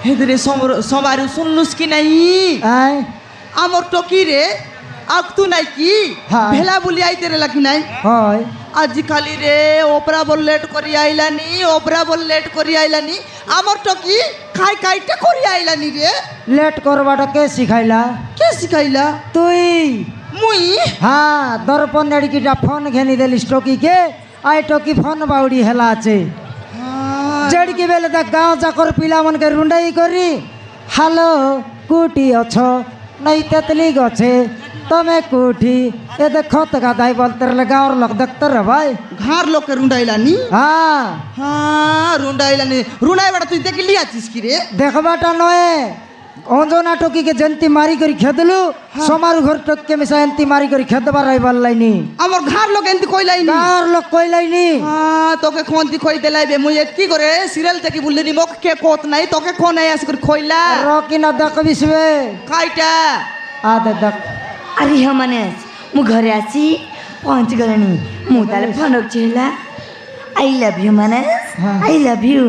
হেদরে সবারু শুনলুস কি নাই আয় আমার টকি রে আকতু নাই কি হ্যাঁ। ভেলা বলি আইতে রে লাকি নাই হয় আজিকালি রে ওপরা বল লেট করি আইলানি ওপরা বল লেট করি আইলানি আমার টকি খাইটা করি আইলানি রে লেট করবাটা কে শিখাইলা কে শিখাইলা তুই মুই হ্যাঁ দর্পণ এড়িকিটা ফোন ঘেনি দেলিস টকিকে আই টকি ফোন বাউড়ি হেলা আছে জড়কি বেলে তা গাঁও যাকর পিলা মনকে রুন্ডাই করি হ্যালো কুটি অছ নাই তেতলি গছে তুমি কুঠি এ দেখো তো গাদাই বলতে রলে গাঁওর লোক দেখতে রে ভাই ঘার লোকে রুন্ডাইলানি হ্যাঁ হ্যাঁ রুন্ডাইলানি রুন্ডাই বেটা তুই দেখলি আছিস কি রে দেখবাটা নয় অঞ্জনা টকিকে জেন্তি মারি করে খেদলু সমারু ঘর টককে মিশা এন্তি মারি করে খেদবার রাইবার লাইনি আমার ঘার লোক এনতি কইলাইনি গাঁওর লোক কইলাইনি হ্যাঁ তোকে খন্তি খইতে লাইবে মুই কি করে সিরিয়াল থেকে বললিনি মোক কে কত নাই তোকে কোন আই আসি করে খইলা রকিনা দেখবিসবে কাইটা আদে দেখ अरे हाँ मनेस मु घरे आसी पहुँच गलनी मु ताले फोन चिल्ला आई लव यू मनेस आई लव यू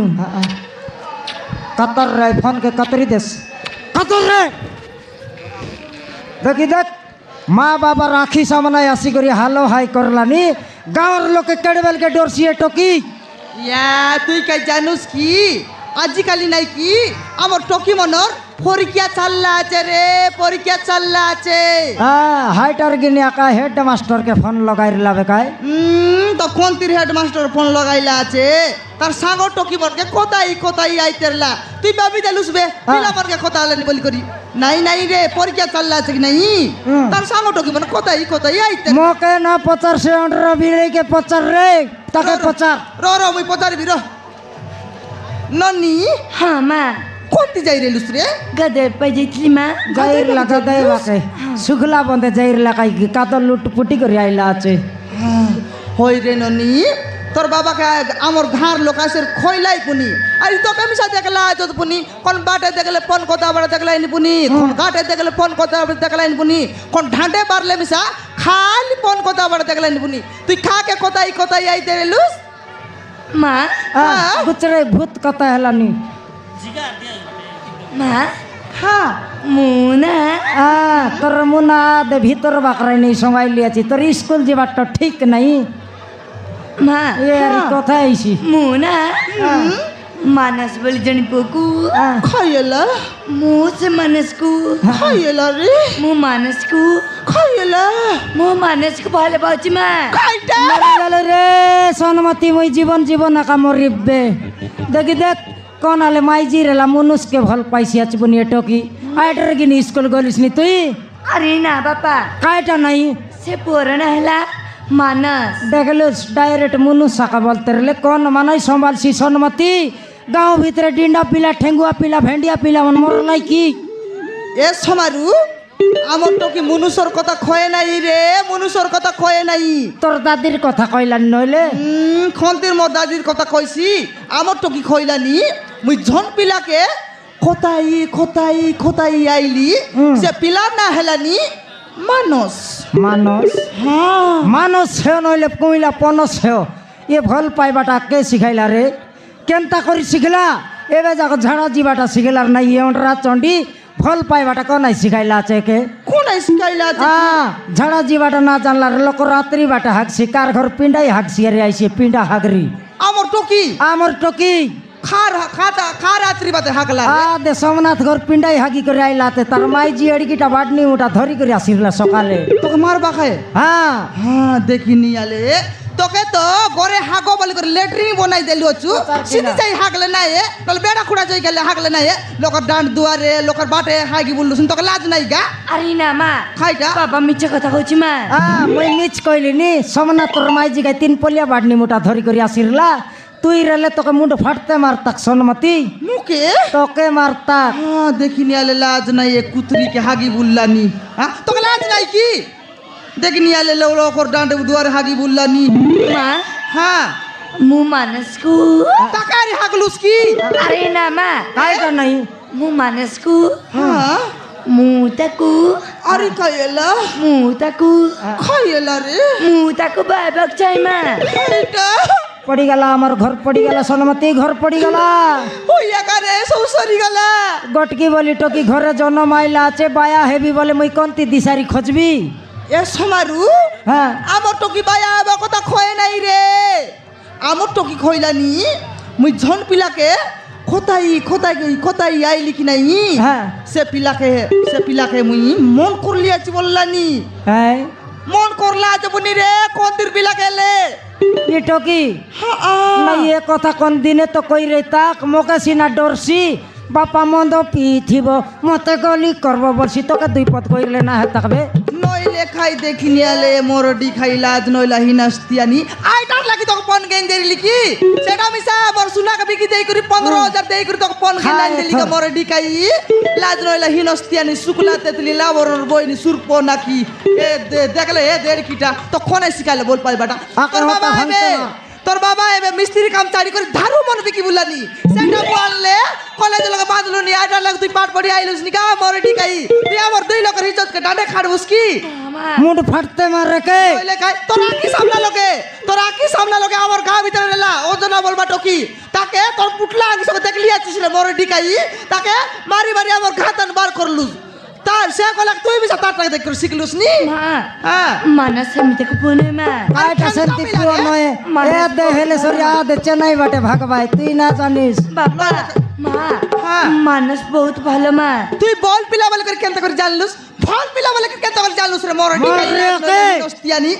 कतर रे फोन के कतरी देस कतर रे देखी देख माँ बाबा राखी सामने आसी करी हालो हाई करलानी गाँवर लोग के केड़बेल के डोरसिए टोकी ইয়া তুই কে জানুস কি আজিকালি নাই কি আমার টকি মনর পরীক্ষা চাল্লা আছে রে পরীক্ষা চাল্লা আছে हाँ हाइटर गिनिया का हेड मास्टर के फोन लगाई लावे काय তো কোন তীর হেডমাস্টার ফোন লাগাইলা আছে তার সাঙ্গ টকি মনকে কোথায় আইতেরলা তুই ভাবি দেলুস বে পিলা মনকে কথা আলেনি বলি করি নাই নাই রে পরীক্ষা চাল্লা আছে কি নাই তার সাঙ্গ টকি মন কোথায় আইতে मोके ना पचार से अंडर बिले के पचार रे ताके पचार র মুই পচারিবি র ননি हाँ माँ কোনটি যাই রে লুস রে गदर पे जाइली माँ जाइर लगा दे वाके सुखला बंदे जाइर लगाई कादर लुट पुटी करी आइला আছে হই রে ননি তোর বাবাকে আমার ঘাড় লোক আসে খইলাই পুনি আর তোকে মিশা দেখলা যত পুনি কোন বাটে দেখলে ফোন কথা বড় দেখলাই নি পুনি কোন ঘাটে দেখলে ফোন কথা বড় দেখলাই নি পুনি কোন ঢাঁটে পারলে মিশা খালি ফোন কথা বড় দেখলাই নি পুনি তুই খাকে কোথায় আইতে রে লুস माँ गुचरे भूत कता हेलानी माँ হ্যাঁ मुना তোর মুনা দে ভিতর বাকরাই নেই সময় লিয়াছি তোর স্কুল যাবার তো ঠিক নাই माँ এর কথা আইছি मुना मानस बोली जनी पोकू খাইলা मुँह से मानस को খাইলা রে मुँह मानस को খাইলা मुँह मानस को भाले बाची माँ খাইটা গেলে রে সনমতি মই জীবন একা মরিবে দেখি দেখ কোন আলে মাইজি রেলা মনুষকে ভাল পাইছি আছে বনি টকি আইটার গিনি স্কুল গলিস নি তুই अरे ना बापा কাইটা নাই से पोरना हेला मानस দেখলুস ডাইরেক্ট মনুষ সাকা বলতে রেলে কোন মানাই সম্ভালছি সনমতি গাঁও ভিতরে ডিন্ডা পিলা ঠেঙ্গুয়া পিলা ভেন্ডিয়া পিলা মন মর নাই কি এ সমারু আমার তো কি মনুষ্যর কথা খয়ে নাই রে মনুষ্যর কথা খয়ে নাই তোর দাদির কথা কইলান নইলে খন্তির মো দাদির কথা কইছি আমার তো কি খইলানি মুই ঝন পিলাকে খোতাই আইলি সে পিলা না হেলানি মানস মানস হ্যাঁ মানস হেও নইলে কইলা পনস হেও এ ভাল পাইবাটা কে শিখাইলা রে কেনতা করি শিখলা এবে যাক ঝাড়া জিবাটা শিখলার নাই এমরা চন্ডি ভাল পাইবাটা কোন নাই শিখাইলা আছে কে কোন আই শিখাইলা আছে ঝাড়া জিবাটা না জানলার লোক রাত্রি বাটা হাগছি কার ঘর পিন্ডাই হাগছি আরে আইছে পিন্ডা হাগরি আমার টকি খার রাত্রি বাতে হাগলা দে সোমনাথ ঘর পিন্ডাই হাগি করে আইলাতে তার মাই জি এড়িকিটা বাটনি ওটা ধরি করে আসিলা সকালে তোকে মারবা খায় হ্যাঁ দেখিনি আলে তোকে তো ঘরে হাগো বলি করে লেট্রিন বনাই দেলি অছু সিধি যাই হাগলে নাই তাহলে বেড়া খুঁড়া যাই গেলে হাগলে নাই লোকের ডান্ড দুয়ারে লোকের বাটে হাগি বললুস তোকে লাজ নাই গা अरे ना माँ খাইটা बाबा मिच्छा कथा कहूँ माँ মই নিচ কইলি নি সোমনাথ তোর মাই জিগাই 3 পলিয়া বাটনি মোটা ধরি করে আসিলা তুই রেলে তোকে মুন্ড ফাটতে মারতাক সনমতি মুকে তোকে মারতাক হ্যাঁ দেখিনি আলে লাজ নাই এ কুতরিকে হাগি বুল্লানি হ্যাঁ তোকে লাজ নাই কি দেখিনি আলে লোকর ডান্ড দুয়ারে হাগি বুল্লানি माँ হ্যাঁ मुँह मानस को টাকারে হাগলুস কি अरे ना माँ কাইটা নাই मुँह मानस को হ্যাঁ मुँह तकू আরে খাইলা मुँह तकू খাইলা রে मुँह तकू बाबक चाहिए माँ এটা পড়িগলা আমার ঘর পড়িগলা সোনমতি ঘর পড়িগলা ওই একারে সব সরিগলা গটকি বলি টকি ঘরে জন্ম আইলা আছে বায়া হেবি বলে মুই কোনটি দিশারি খোঁজবি এ সমারু হ্যাঁ আমার টকি বায়া আবার কথা খয়ে নাই রে আমার টকি খইলানি মুই ঝন পিলাকে কোথায় আইলি কি নাই হ্যাঁ সে পিলাকে মুই মন করলি আছি বললানি হ্যাঁ মন করলা আছে বুনি রে কোনদির পিলাকে এলে ये टोकी मैं ये कथा कोन दिने तो कोई रे ताक मोके सिना डरसी बापा मंद पी थिबो मते गली करबो बरसी तो के दुई पत कइले ना है तकबे নইলে খাই দেখিনি আলে মরডি খাই লাজ নইলা হিনাস্তিয়ানি আইটার লাগি তোকে পন গেন দেলি কি সেটা মিছা বর সুনাকে বিকি দেই করি 15000 দেই করি তোকে পন গেন দেলি কা মরডি খাই লাজ নইলা হিনাস্তিয়ানি শুকলা তেতলি লাবর বইনি সুরপো নাকি এ দেখলে এ দেড় কিটা তো কোনে শিখাইলে বল পাই বাটা তোর বাবা এবে মিস্ত্রি কাম চারি করে ধারু মন বিকি বুলানি সেটা বললে কলেজ লগা বাঁধলুনি আইটার লাগ তুই পাট পড়ি আইলুস নি কা মরডি খাই তুই আমার 2 লক্ষের ইজ্জত কে ডাঁডে খাড়বুস কি মুড ফাটতে মারে কে কইলে কাই তোরা কি সামলা লোকে আমার গা ভিতরে নেলা ওজনা বলবা টকি তাকে তোর পুটলা আগে সব দেখলি আছিস রে মরে ডিকাই তাকে মারি আমার ঘাতন বার করলুস তার সে কলা তুই বিসা তার টাকা দেখ শিখলুস নি হ্যাঁ মানস সমিতি को पुणे में আইটা শান্তি পুরো নয় এ দে হেলে সরিয়া দে চেন্নাই বাটে ভাগবাই তুই না জানিস বাবা মা মানস বহুত ভালো মা তুই বল পিলা বলে করে কেনতা করে জানলুস বল পিলা বলে করে কেনতা করে জানলুস রে মরে ডিকাই দোস্তিয়ানি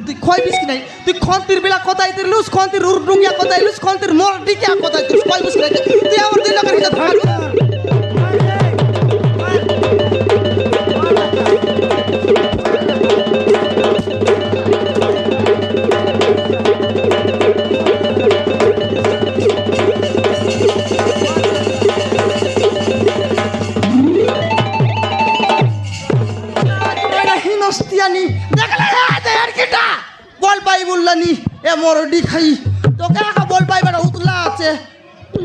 তুই কই বিস কি নাই তুই খন্তির বিলা কোথায় তিরলুস খন্তির উরডুঙ্গিয়া কোথায় লুস খন্তির মর ডিকিয়া কোথায় তুই কই বিস নাই তুই আমার 2 লক্ষের ইজ্জত ভাগ বল পাই বললানি এ মরডি খাই তোকে একা বল পাই বেটা উতলা আছে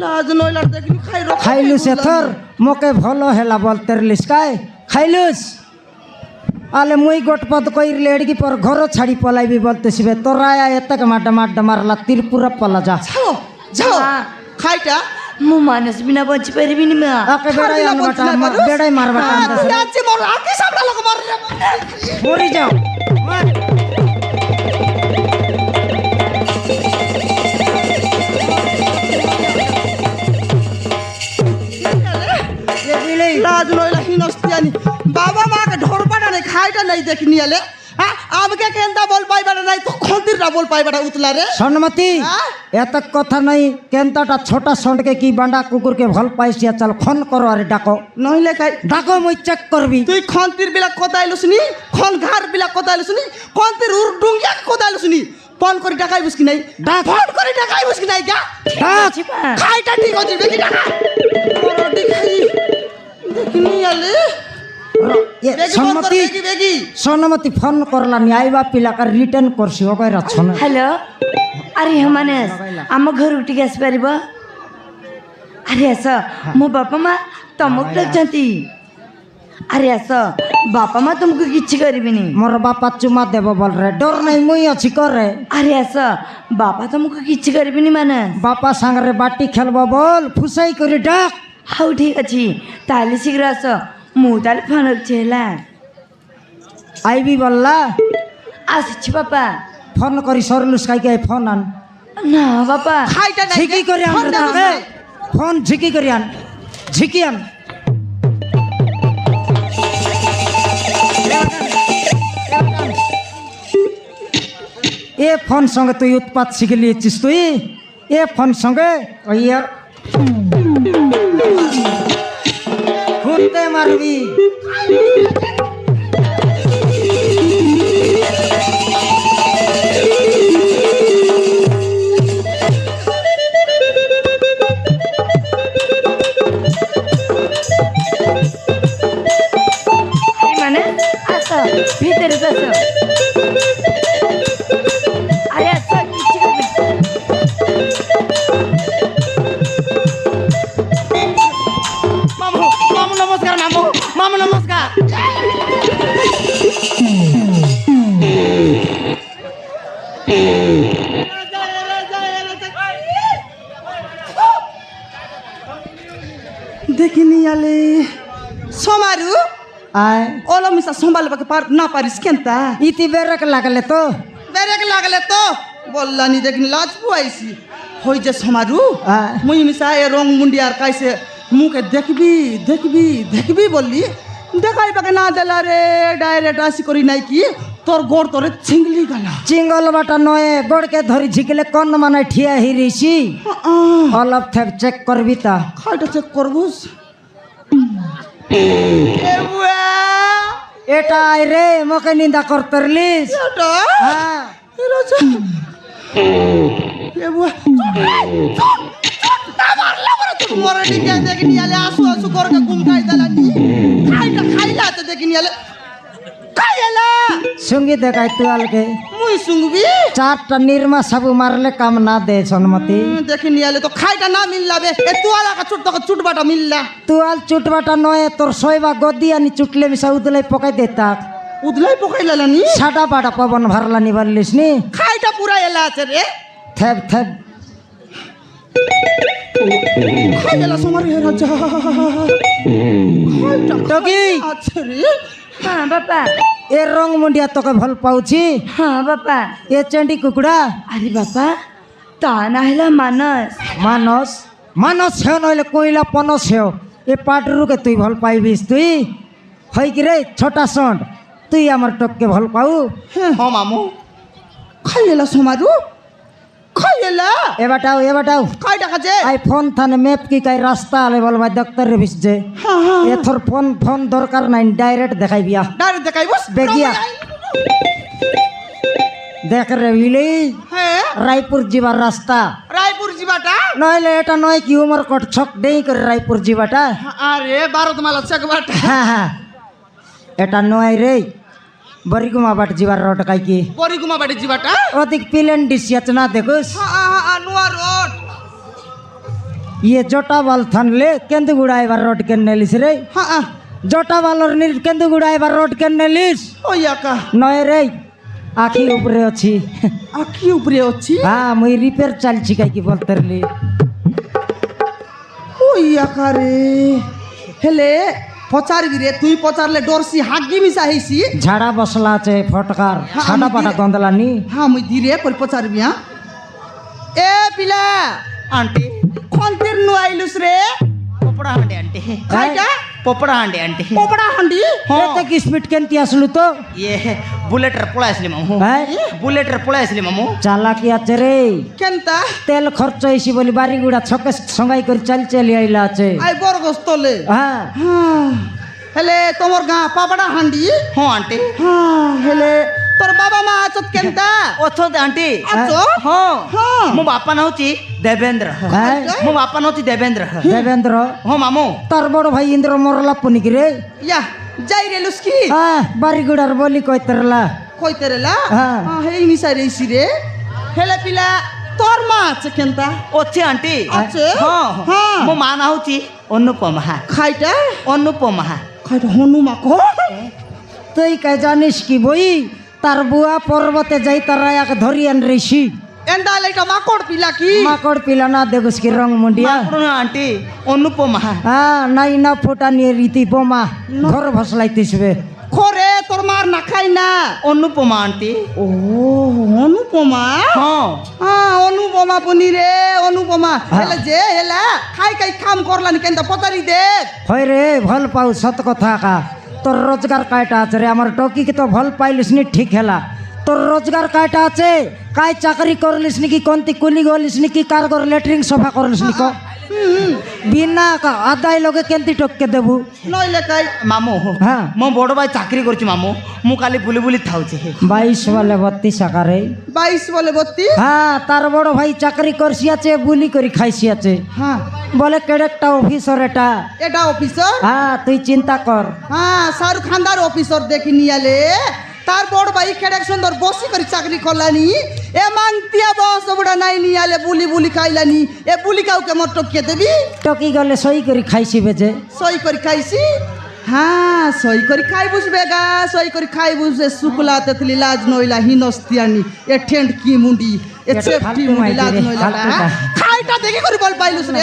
লাজ নইলার দেখনি খাইলুস এথর মোকে ভালো হেলা বলতে লিসকাই খাইলুস আলে মুই গোটপদ কইরলে এড়কি পর ঘর ছাড়ি পলাইবি বলতেছিবে তোরা এতক মাড্ডা মারলা ত্রিপুরা পলা যা যাও খাইটা মু মানস বিনা বঞ্চি পারিবিনি মা আকে বেড়াই মারবা তুই আছি মর আকি সামনে লোক মর মরি যাও লাজ নইলা হিনস্তিয়ানি বাবা মাকে ঢোরবাটা নাই খাইটা নাই দেখিনি আলে হ্যাঁ আমাকে কেনতা বল পাইবাটা নাই তো খন্তিরটা বল পাইবাটা উতলা রে সোনমতি এত কথা নাই কেনতাটা ছোটা সন্ডকে কি বান্ডা কুকুরকে ভাল পাইছিয়া চল ফোন করো আরে ডাকো নইলে খাই ডাকো মুই চেক করবি তুই খন্তির বিলা কোথায় লুসনি খন ঘার বিলা কোথায় লুসনি খন্তির উরডুঙ্গিয়া কোথায় লুসনি ফোন করে ডাকাই বুঝকি নাই ফোন করে ডাকাই বুঝকি নাই গা খাইটা ঠিক আছে দেখি ডাকা মরডি খাই দেখিনি আলে সোনমতি ফোন করলা নি আইবা পিলাকার রিটার্ন করছি ওকে রাছন হ্যালো আরে মানস আম ঘর উঠিকি আসি পারিব আরে আস মো বাপা মা তমক ডাকছন্তি আরে আস বাপা মা তুমକୁ କିଛି କରିବିନି মোর বাপা চুমা দেব বল রে ডর নাই মুই আছি করে আরে আস বাপা তুমକୁ କିଛି କରିবিନି মানস বাপা সাংরে বাটি খেলব বল ফুসাই করে ডাক হাউ ঠিক আছে তাহলে শীঘ্র আস মু তাহলে ফোন করছি হেলা আইবি বললা আসছি বাপা ফোন করি সরলুস কাইকে ফোন আন না বাপা খাইটা নাই ঝিকি করে আন রে ফোন ঝিকি করে আন ঝিকি আন এ ফোন সঙ্গে তুই উৎপাত শিখে লিয়েছিস তুই এ ফোন সঙ্গে ইয়ার ঘুরতে মারবি মানে আসো ভিতরে আসো আরে আসো কিছু করবে মামু নমস্কার মামু নমস্কার দেখিনি আলে সমারু আয় ওলো মিশা সম্ভালবাকে না পারিস কেনতা ইতি বেরেক লাগলে তো বেরেক লাগলে তো বললানি দেখিনি লাজ পুয়াইছি হই যে সমারু আয় মুই মিশা এ রং মুন্ডিয়ার কাইসে মুখে দেখবি দেখবি দেখবি বললি দেখাইবাকে না দেলা রে ডাইরেক্ট আসি করি নাই কি তোর গোড় তোরে ছিংলি গলা চিঙ্গল বাটা নয় গোড়কে ধরি ঝিকলে কোন মানে ঠিয়া হিরিছি অলপ থেপ চেক করবি তা খাইটা চেক করবুস এ বুয়া এটা আয় রে মোকে নিন্দা করতরলিস এটা হ্যাঁ এলো যে এ বুয়া মরে নিয়ে দেখিনি আলে আসু আসু করকে ঘুম খাই দেলানি খাইটা খাইলা তো দেখিনি আলে খাইলা সঙ্গী দেখাই তুয়ালকে মুই সুঙ্গবি চারটা নির্মা সাবু মারলে কাম না দে সন্মতি দেখিনি আলে তো খাইটা না মিললাবে এ তুয়ালা কা চুটবাটা মিললা তুয়াল চুটবাটা নয় তোর শৈবা গদি আনি চুটলে মিশা উদলাই পকাই দে তাক উদলাই পকাইলানি সাটা পাটা পবন ভরলা নি বললিস নি খাইটা পুরা এলা আছে রে থেপ থেপ খাইলা সমার হে রাজা খাইটা টকি আছে রে হ্যাঁ বাপা এ রং মুন্ডিয়া তোকে ভাল পাউছি হ্যাঁ বাপা এ চেন্ডি কুকুড়া আরে বাপা তা না হলে মানস মানস মানস হেও নইলে কইলা পনস হেও এ পাটরুকে তুই ভাল পাইবিস তুই হয় কি রে ছোটা সন্ড তুই আমার টককে ভাল পাউ হ্যাঁ মামু খাইলা সমারু খাইলা এ বাটাও খাইটা খাজে আই ফোন থানে ম্যাপ কি কাই রাস্তা আলে বল ভাই ডাক্তার রে বিসছে হ্যাঁ হ্যাঁ এথর ফোন ফোন দরকার নাই ডাইরেক্ট দেখাই বিয়া ডাইরেক্ট দেখাইবস বেগিয়া। দেখ রে বিলি হ্যাঁ রায়পুর যাবার রাস্তা রায়পুর জিবাটা নইলে এটা নয় কি উমর কট ছক দেই করে রায়পুর যাবাটা আরে ভারতমালা চেকবাটা হ্যাঁ হ্যাঁ এটা নয় রে বরিগুমা বাট যাবার রোড কাই কি পরিগুমা বাড়ি জিবাটা ওদিক পিলেন ডিসিয়াচ না দেখুস নোয়া রোড ইয়ে জটা বাল থানলে কেন্দু গুড়াইবার রোড কেন নেলিস রে হ্যাঁ জটা বালর নির কেন্দু গুড়াইবার রোড কেন নেলিস ওই একা নয় রে আখি উপরে অছি আখি উপরে অছি হ্যাঁ মুই রিপেয়ার চালছি কাই কি বলতে রে ওই একা রে হেলে পচারবি রে তুই পচারলে ডরছি হাগি মিশা হইছি ঝাড়া বসলা আছে ফটকার হ্যাঁ, ছাটা আমি পাটা দিয়ে- দন্দলানি হ্যাঁ মুই ধীরে করে পচারবি হ্যাঁ এ পিলা ಆಂಟಿ খন্তের নু আইলুস রে ಪಪ್ಪಡ ಹಾಂಡಿ ಆಂಟಿ খাইটা ಪಪ್ಪಡ ಹಾಂಡಿ ಆಂಟಿ পোপড়া হান্ডি এতে কি স্পিড কেনতি আসলু তো ಏ ಬುಲೆಟ್ರ ಪೊಳಾಯಿಸ್ಲಿ ಮಾಮು হ্যাঁ ಬುಲೆಟ್ರ পড়াইছিলি মামু চালাকি আছে রে কেনতা তেল খরচ হয়েছি বলি বাড়ি গুড়া ছকে সঙ্গাই করে চাল চালি আইলা আছে আই বরগস তলে হ্যাঁ হ্যাঁ হেলে তোমার গাঁ পাপড়া হান্ডি ಹ್ಞೂ ಆಂಟಿ হ্যাঁ হেলে তোর বাবা মা আছত কেনতা ಒಚ್ಚೋದೆ ಆಂಟಿ আছো ಹ್ಞೂ হ্যাঁ ମୋ ବାପା ନାଉଛି ଦେବେନ୍ଦ୍ର হ্যাঁ ମୋ ବାପା ନାଉଛି ଦେବେନ୍ଦ୍ର দেবেন্দ্র ହଁ মামু তার বড় ভাই ইন্দ্র মরলা পুনিকি রে ইয়া যাই রে লুস্কি হ্যাঁ বাড়ি গুড়ার বলি কইতরলা কইতে রেলা হ্যাঁ। হ্যাঁ হেই মিশাই রেছি রে হেলে পিলা তোর মা আছে কেনতা ଅଛି ଆଣ୍ଟି আছে ହଁ হ্যাঁ ମୋ ମା ନାଁ ହେଉଛି ଅନୁପମା খাইটা ଅନୁପମା খাইটা হনুমা কো তুই কে জানিস কি বই তার বুয়া পর্বতে যাই তারা এক ধরি আন রেছি এন্ডা লাইটা মাকড় পিলা কি মাকড় পিলা না দেখুস কি রং মুন্ডিয়া ଆଣ୍ଟି ଅନୁପମା হ্যাঁ নাই না ফোটা নিয়ে রীতি বোমা ঘর ভসলাইতেছবে খরে তোর মার না খাই না ଅନୁପମା ଆଣ୍ଟି ও অনুপমা ହଁ হ্যাঁ অনুপমা পনি রে অনুপমা হেলে যে হেলা খাই খাই কাম করলানি কেনতা পতারি দে হয় রে ভাল পাও সত কথা কা তোর রোজগার কায়টা আছে রে আমার টকিকে তো ভাল পাইলিস নি ঠিক হেলা তোর রোজগার কায়টা আছে কাই চাকরি করলিস নি কি কোনতি কুলি গলিস নি কি কার কর লেট্রিন সফা করলিস নি ক বিনা আদায় লগে কেনতি টককে দেবু নইলে কাই ମାମୁ হ্যাঁ ମୋ ବଡ଼ ଭାଇ ଚାକିରି କରୁଛି ମାମୁ ମୁଁ କାଲି ବୁଲି ବୁଲି ଥାଉଛି 22 বলে 32 আকারে 22 বলে 32 হ্যাঁ তার বড় ভাই চাকরি করছি আছে বুলি করি খাইছি আছে হ্যাঁ বলে কেডেকটা অফিসর এটা এটা অফিসার হ্যাঁ তুই চিন্তা কর হ্যাঁ শাহরুখ খানদার অফিসার দেখি নিয়ালে তার বড় ভাই কেডেক সুন্দর বসি করে চাকরি করলানি এ মানতিয়া বস বড় নাই নিয়ালে বুলি বুলি খাইলানি এ বুলি কাউকে মত টকিয়ে দেবি টকি গলে সই করি খাইছি বেজে সই করে খাইছি হ্যাঁ সই করে খাই বুঝবে গা সই করে খাই বুঝবে শুক্লা তেতলি লাজ নইলা হিনস্তিয়ানি এ ঠেন্ড কি মুন্ডি এ এটা সেফটি ফালতু মুন্ডি মাইতি লাজ রে, নইলা ফালতুটা। খাইটা শার্টটা দেখি করে বল পাইলুস রে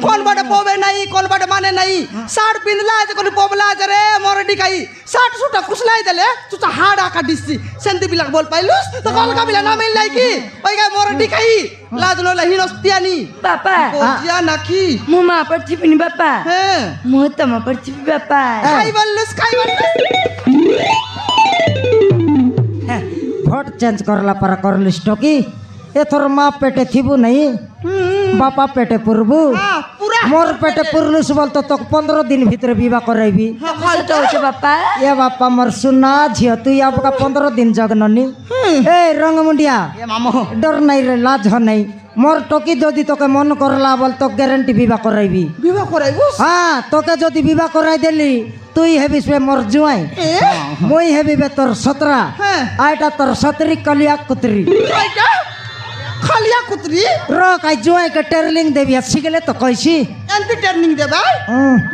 কোন বাটে পবে নাই কোন বাটে মানে নাই শার্ট পিনলা আছে কোন পবলা আছে রে মোর ডিকাই শার্ট সুটা কুসলাই দেলে তুই তো হাড় আকা দিছি সেন্তি বিলাক বল পাইলুস তো কলকা বিলা না মিল লাই কি ওই গায় মোর ডিকাই লাজ নলা হিনস্তিয়ানি Papa, কোজিয়া নাকি Mama percipin Papa. হ্যাঁ Mu tama percipin Papa. খাই বললুস ভোট চেঞ্জ করলা পারা করলিস টকি এথর মা পেটে থিবু নাই বাপা পেটে পুরবু হ্যাঁ পুরা মোর পেটে পুরলুস বলতো তো 15 দিন ভিতরে বিবাহ করাইবি Kau tahu Papa? এ বাপা মোর সুনা ঝিও তুই আবকা 15 দিন জগননি এই রঙমুন্ডিয়া এ মামু ডর নাই রে লাজ হ নাই মোর টকি যদি তোকে মন করলা বল তো গ্যারান্টি বিবাহ করাইবি বিবাহ করাইবুস হ্যাঁ তোকে যদি বিবাহ করাই দিলি তুই হেবিস বে মোর জুয়াই এ মই হেবি বে তোর 17 হ্যাঁ আইটা তোর 17 কলিয়া কুতরি আইটা খালিয়া কুতরি রকাই জুয়াই কে টেরলিং দেবি শিখলে তো কইছি এন্টি টার্নিং দেবা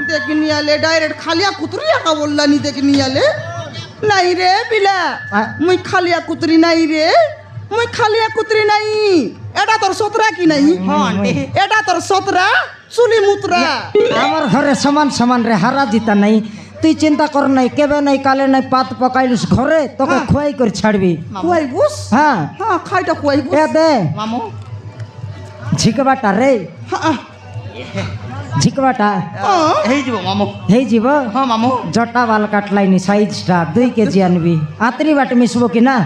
দেখি নিয়ালে ডাইরেক্ট খালিয়া কুতরি একা বললা নি দেখি নিয়ালে নাই রে পিলা মুই খালিয়া কুতরি নাই রে মুই খালিয়া কুতরি নাই এটা তোর সতরা কি নাই হ্যাঁ আন্টি এটা তোর সতরা চুলি মুতরা আমার ঘরে সমান সমান রে হারা জিতা নাই তুই চিন্তা কর নাই কেবে নাই কালে নাই পাত পকাইলিস ঘরে তোকে খুয়াই করে ছাড়বি কুয়াই বুস হ্যাঁ হ্যাঁ খাইটা কুয়াই বুস এ দে মামু ঝিকবাটা রে হ্যাঁ ঝিকবাটা এই যাব মামু হেই জীব হ্যাঁ মামু জটা বাল কাটলাইনি সাইজটা 2 কেজি আনবি আতরি বাট মিশবো কি না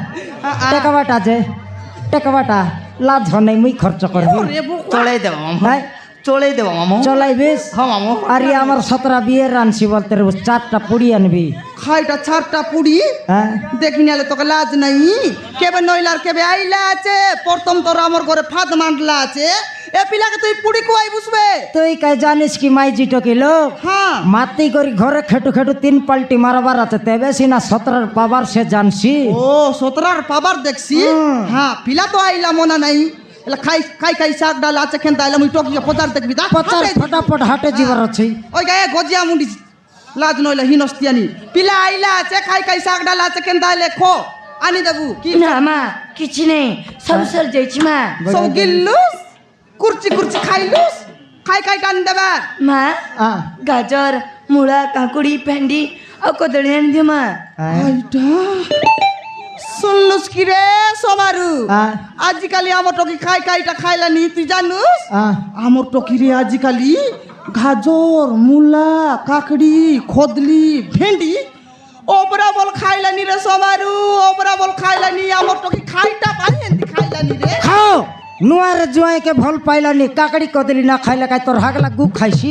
টেকাবাটা যে টেকাবাটা লাজ হ নাই মুই খরচ করবি রে বুক চলাই দেব মামু হ্যাঁ চলাই দেব মামু চলাইবিস হ্যাঁ মামু আরে আমার 17 বিয়ের রানছি বলতে রে 4টা পুড়ি আনবি খাইটা ছাড়টা পুড়ি হ্যাঁ দেখি নিয়ালে তোকে লাজ নাই কেবে নইলার কেবে আইলা আছে প্রথম তোর আমার ঘরে ফাঁদ মান্ডলা আছে এ পিলাকে তুই পুড়ি কুয়াই বুঝবে তুই কাই জানিস কি মাই জিটো কি লোক হ্যাঁ মাতি করি ঘরে খেটু খেটু 3 পাল্টি মারবার আছে তেবে সিনা 17 পাবার সে জানছি ও সতরার পাবার দেখছি হ্যাঁ পিলা তো আইলা মনা নাই এলা খাই খাই খাই শাক ডাল আছে খেন তাইলে মুই টকিয়া পচার দেখবি তা পচার ফটাফট হাটে যাবার আছে ওই গায়ে গজিয়া মুন্ডি লাজ নইলে হিনস্তিয়ানি পিলা আইলা আছে খাই খাই শাক ডাল আছে খেন তাইলে খো আনি দেবু কি Na ma, কিছু নেই সব সর যাইছি মা সব গিল্লুস কুরচি কুরচি খাইলুস খাই খাই টান দেবা মা আ গাজর মূলা কাকুড়ি ভেন্ডি আর কদলী আনি দিও মা আইটা শুনলুস কি রে সমারু আজিকালি আমার টকি খাই খাইটা খাইলানি তুই জানুস আমার টকি রে আজিকালি গাজর মূলা কাকড়ি খদলি ভেন্ডি ওপরা বল খাইলানি রে সমারু ওপরা বল খাইলানি আমার টকি খাইটা পাই এন্তি খাইলানি রে খাও নুয়ার জুয়াইকে ভাল পাইলানি কাকড়ি কদলি না খাইলে কাই তোর হাগলা গু খাইছি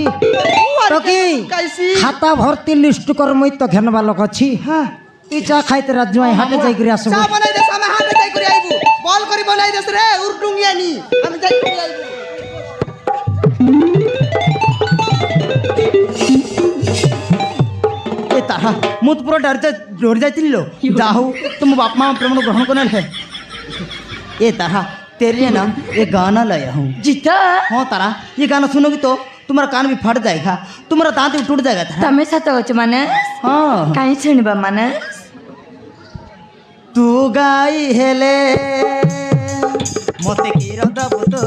তো কি খাইছি খাতা ভর্তি লিস্ট কর মই তো ঘেনবা লোক আছি হ্যাঁ তুই চা খাইতে রাত জুয়াই হাটে যাই করে আসব চা বানাই দেস আমি হাতে যাই করে আইবু বল করি বানাই দেস রে উর্ডুঙ্গিয়ানি আমি যাই করে আইবু এ তাহা মু তো পুরো ডর যাইଥିଲି লো যা হো तुम बाप माँ प्रेम ग्रहण करने है ए तारा तेरे ना ये गाना लाया हूँ জিতা हाँ तारा ये गाना सुनोगी तो तुम्हारा कान भी फट जाएगा तुम्हारा दांत भी टूट जाएगा तारा તમે સાથ છો મને हाँ કાઈ શુણવા મને तू गाई हेले मते की रदब तो